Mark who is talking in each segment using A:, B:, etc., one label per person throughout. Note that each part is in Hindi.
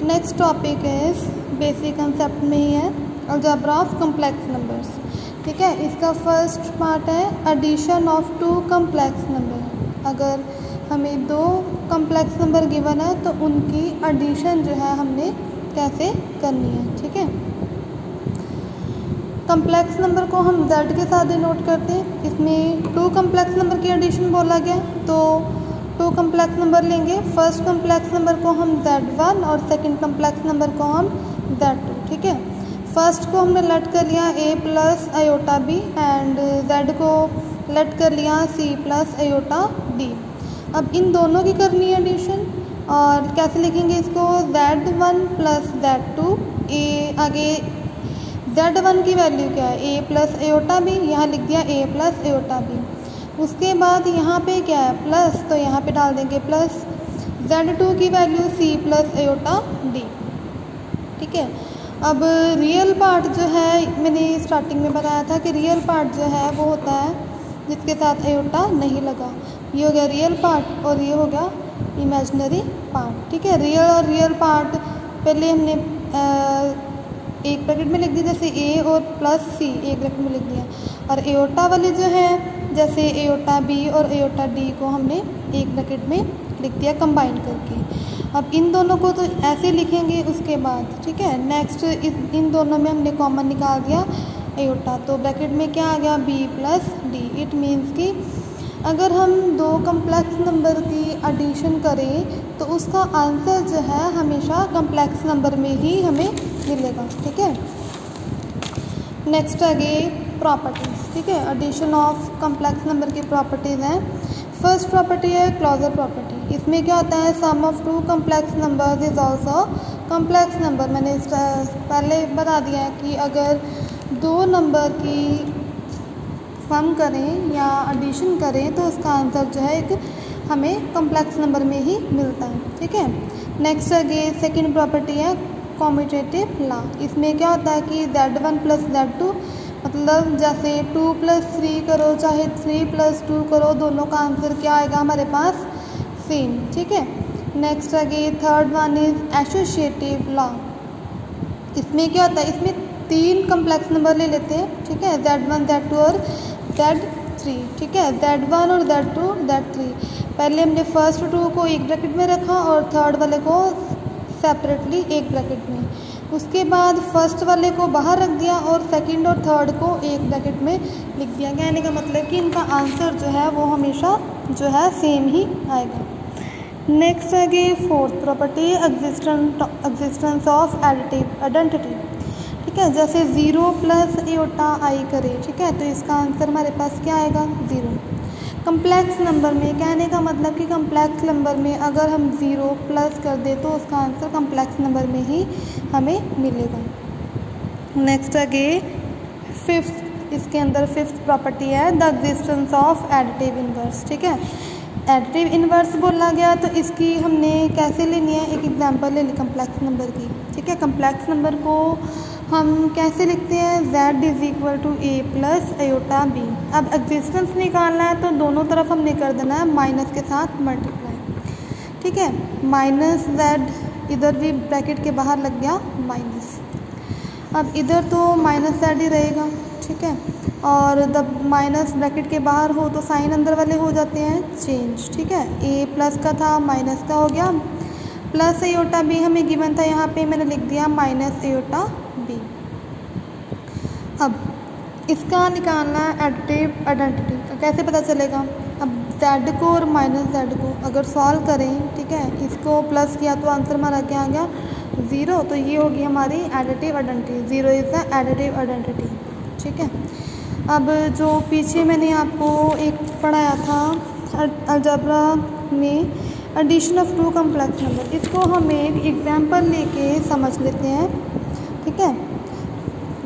A: Next topic is basic concept में ही है अलजेब्रा ऑफ कम्प्लेक्स नंबर्स। ठीक है, इसका फर्स्ट पार्ट है addition of two complex number. अगर हमें दो कम्प्लेक्स नंबर गिवन है तो उनकी एडिशन जो है हमने कैसे करनी है। ठीक है, कम्प्लेक्स नंबर को हम z के साथ डिनोट करते हैं। इसमें टू कम्प्लेक्स नंबर की एडिशन बोला गया तो टू कम्प्लेक्स नंबर लेंगे। फर्स्ट कम्प्लेक्स नंबर को हम z1 और सेकंड कम्प्लेक्स नंबर को हम z2। ठीक है, फर्स्ट को हमने लेट कर लिया a plus iota b and z को लेट कर लिया c प्लस आयोटा d। अब इन दोनों की करनी है एडिशन और कैसे लिखेंगे इसको, z1 प्लस z2 a, आगे z1 की वैल्यू क्या है a प्लस आयोटा b, यहाँ लिख दिया a प्लस आयोटा b। उसके बाद यहाँ पे क्या है प्लस, तो यहाँ पे डाल देंगे प्लस z2 की value c plus iota d। ठीक है, अब रियल पार्ट जो है मैंने स्टार्टिंग में बताया था कि रियल पार्ट जो है वो होता है जिसके साथ आयोटा नहीं लगा। ये हो गया रियल पार्ट और ये हो गया इमेजिनरी पार्ट। ठीक है, रियल और रियल पार्ट पहले हमने एक ब्रैकेट में लिख दिया, जैसे a और प्लस c एक ब्रैकेट में लिख दिया, और एयोटा वाले जो है जैसे एयोटा b और एयोटा d को हमने एक ब्रैकेट में लिख दिया कंबाइन करके। अब इन दोनों को तो ऐसे लिखेंगे उसके बाद। ठीक है, नेक्स्ट इन दोनों में हमने कॉमन निकाल दिया एयोटा, तो ब्रैकेट में क्या आ गया b plus d। It means कि अगर हम दो कम्प्लेक्स नंबर की एडिशन करें तो उसका आंसर जो है हमेशा कम्प्लेक्स नंबर में ही हमें मिलेगा। ठीक है, नेक्स्ट आगे प्रॉपर्टीज़। ठीक है, एडिशन ऑफ कम्प्लेक्स नंबर की प्रॉपर्टीज़ हैं। फर्स्ट प्रॉपर्टी है क्लोजर प्रॉपर्टी। इसमें क्या होता है, sum of two complex numbers is also complex number. मैंने पहले बता दिया है कि अगर दो नंबर की सम करें या एडिशन करें तो उसका आंसर जो है एक हमें कम्प्लेक्स नंबर में ही मिलता है। ठीक है, नेक्स्ट आगे सेकंड प्रॉपर्टी है कॉम्यूटेटिव लॉ। इसमें क्या होता है कि z1 प्लस z2, मतलब जैसे 2 प्लस 3 करो चाहे 3 प्लस 2 करो, दोनों का आंसर क्या आएगा हमारे पास सेम। ठीक है, नेक्स्ट आगे third one is associative law. इसमें क्या होता है, इसमें तीन कम्प्लेक्स नंबर ले लेते हैं। ठीक है, z1 z2 और z3। ठीक है, z1 और z2 z3। पहले हमने फर्स्ट टू को एक ब्रैकेट में रखा और थर्ड वाले को सेपरेटली एक ब्रैकेट में। उसके बाद फर्स्ट वाले को बाहर रख दिया और सेकंड और थर्ड को एक ब्रैकेट में लिख दिया। कहने का मतलब कि इनका आंसर जो है वो हमेशा जो है सेम ही आएगा। नेक्स्ट आगे fourth property existence of additive identity. ठीक है, जैसे 0 प्लस एयोटा आई करें, ठीक है, तो इसका आंसर हमारे पास क्या आएगा 0। कम्प्लेक्स नंबर में कहने का मतलब कि कम्प्लेक्स नंबर में अगर हम 0 प्लस कर दे तो उसका आंसर कम्प्लेक्स नंबर में ही हमें मिलेगा। नेक्स्ट आगे फिफ्थ, इसके अंदर फिफ्थ प्रॉपर्टी है the existence of additive inverse. ठीक है, एडिटिव इनवर्स बोला गया तो इसकी हमने कैसे लेनी है, एक एग्जांपल ले ली कम्प्लेक्स नंबर की। ठीक है, कम्प्लेक्स नंबर को हम कैसे लिखते हैं, z is equal to a plus iota b। अब एग्जिस्टेंस निकालना है तो दोनों तरफ हमने कर देना है माइनस के साथ मल्टीप्लाई। ठीक है, माइनस z इधर भी ब्रैकेट के बाहर लग गया माइनस। अब इधर तो माइनस z ही रहेगा। ठीक है, और जब माइनस ब्रैकेट के बाहर हो तो साइन अंदर वाले हो जाते हैं चेंज। ठीक है, a प्लस का था माइनस का हो गया, प्लस आयोटा b हमें गिवन था, यहाँ पे मैंने लिख दिया माइनस आयोटा b। अब इसका निकालना है एडिटिव आइडेंटिटी का, कैसे पता चलेगा। अब z को और माइनस z को अगर सॉल्व करें, ठीक है, इसको प्लस किया तो आंसर हमारा क्या आ गया 0, तो ये होगी हमारी additive identity. 0 is the additive identity. ठीक है, अब जो पीछे मैंने आपको एक पढ़ाया था अलजेब्रा में addition of two complex number, इसको हम एक एग्जांपल लेके समझ लेते हैं। ठीक है,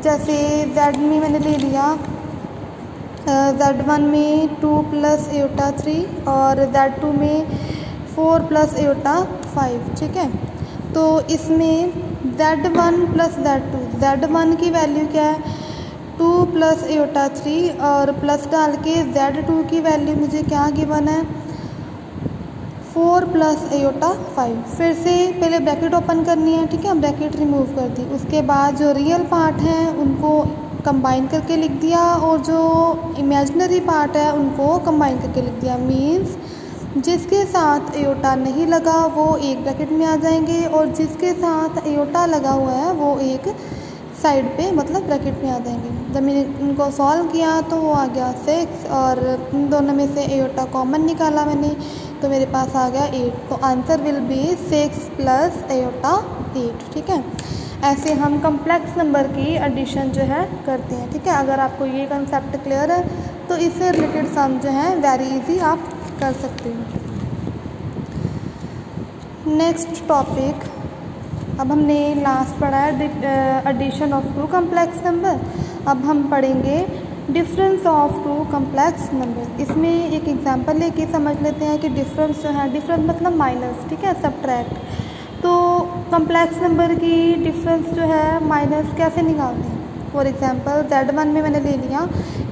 A: जैसे z में मैंने ले लिया z1 में 2 प्लस एयोटा 3 और z2 में 4 प्लस एयोटा 5। ठीक है, तो इसमें z1 प्लस z1 की वैल्यू क्या है 2 प्लस एयोटा 3 और प्लस डाल के z2 की वैल्यू मुझे क्या गिवन है 4 प्लस एयोटा 5। फिर से पहले ब्रैकेट ओपन करनी है, ठीक है, ब्रैकेट रिमूव कर दी। उसके बाद जो रियल पार्ट हैं उनको कंबाइन करके लिख दिया और जो इमेजिनरी पार्ट है उनको कंबाइन करके लिख दिया। मीन्स जिसके साथ एयोटा नहीं लगा वो एक ब्रैकेट में आ जाएंगे और जिसके साथ एयोटा लगा हुआ है वो एक साइड पे मतलब ब्रैकेट में आ जाएंगे। जब मैंने इनको सॉल्व किया तो वो आ गया 6 और इन दोनों में से एयोटा कॉमन निकाला मैंने तो मेरे पास आ गया 8। तो answer will be 6 plus aorta 8, ठीक है। ऐसे हम कम्प्लेक्स नंबर की एडिशन जो है करते हैं, ठीक है। अगर आपको ये कंसेप्ट क्लियर है तो इससे रिलेटेड सम जो है वेरी इजी आप कर सकते हो। नेक्स्ट टॉपिक, अब हमने लास्ट पढ़ा है एडिशन ऑफ 2 कम्प्लेक्स नंबर। अब हम पढ़ेंगे डिफरेंस ऑफ 2 कम्प्लेक्स नंबर। इसमें एक एग्जांपल लेके समझ लेते हैं कि डिफरेंस जो है, डिफरेंस मतलब माइनस, ठीक है, सब्ट्रैक्ट। तो कम्प्लेक्स नंबर की डिफरेंस जो है माइनस कैसे निकालते हैं। फॉर एग्जांपल Z1 में मैंने ले लिया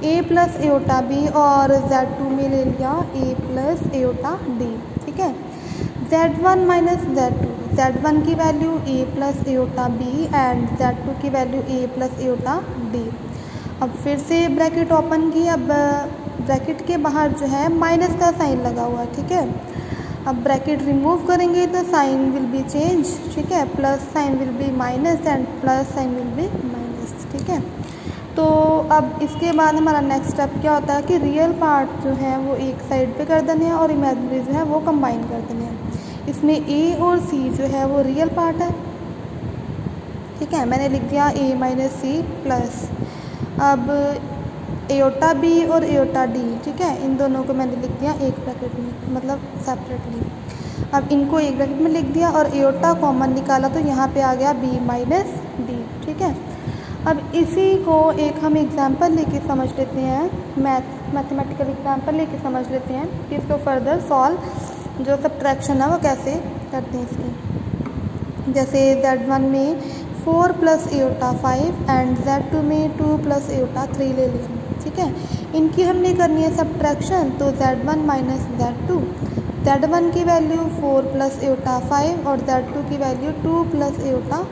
A: a प्लस एयोटा b और Z2 में ले लिया a प्लस एयोटा d, ठीक है। Z1 माइनस Z2, Z1 की value a plus aorta b and Z2 की value a plus aorta d। अब फिर से ब्रैकेट ओपन की, अब ब्रैकेट के बाहर जो है माइनस का साइन लगा हुआ है, ठीक है। अब ब्रैकेट रिमूव करेंगे तो साइन विल बी चेंज, ठीक है, plus sign will be minus and plus sign will be minus, ठीक है। तो अब इसके बाद हमारा नेक्स्ट स्टेप क्या होता है कि रियल पार्ट जो है वो एक साइड पे कर देने हैं और इमेजिनरी जो है वो कंबाइन कर देने हैं। इसमें a और c जो है वो रियल पार्ट है, ठीक है। मैंने लिख दिया a माइनस सी प्लस, अब एयोटा b और एयोटा d, ठीक है, इन दोनों को मैंने लिख दिया एक ब्रैकेट में मतलब सेपरेटली। अब इनको एक ब्रैकेट में लिख दिया और एयोटा कॉमन निकाला तो यहाँ पे आ गया b माइनस d, ठीक है। अब इसी को एक हम एग्जांपल लेके समझ लेते हैं, मैथमेटिकल एग्जांपल लेके समझ लेते हैं कि इसको फर्दर सॉल्व जो सब्ट्रैक्शन है वो कैसे करते हैं इसकी। जैसे Z1 में 4 प्लस एयोटा 5 एंड Z2 में 2 प्लस एयोटा 3 ले लिया, ठीक है। इनकी हमने करनी है सब्ट्रैक्शन तो Z1 माइनस Z2, Z1 की वैल्यू 4 प्लस एयोटा 5 और Z2 की वैल्यू 2 प्लस एयोटा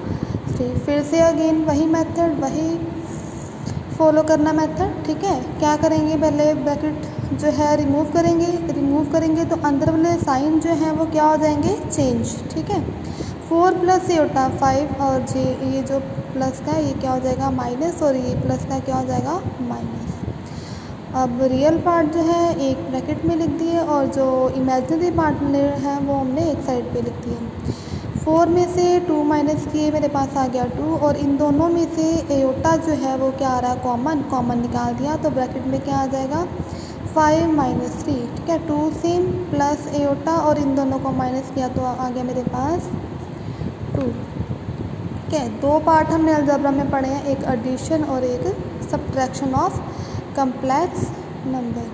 A: 3। फिर से अगेन वही मेथड, वही फॉलो करना मेथड, ठीक है। क्या करेंगे, पहले ब्रैकेट जो है रिमूव करेंगे तो अंदर वाले साइन जो है वो क्या हो जाएंगे, चेंज, ठीक है। 4 प्लस एयोटा 5 और ये जो प्लस का ये क्या हो जाएगा माइनस और ये प्लस का क्या हो जाएगा माइनस। अब रियल पार्ट जो है एक ब्रैकेट में लिख दिए और जो इमेजिनरी पार्ट है वो हमने एक साइड पे लिख दिए। 4 में से 2 माइनस किए, मेरे पास आ गया 2 और इन दोनों में से एयोटा जो है वो क्या आ रहा है, कॉमन निकाल दिया तो ब्रैकेट में क्या आ जाएगा 5 माइनस 3, ठीक है। 2 सेम प्लस एयोटा और इन दोनों को माइनस किया तो आ गया मेरे पास 2, ठीक है। 2 पार्ट हमने अलजेब्रा में पढ़े हैं, एक एडिशन और एक सब्ट्रैक्शन ऑफ कम्प्लेक्स नंबर।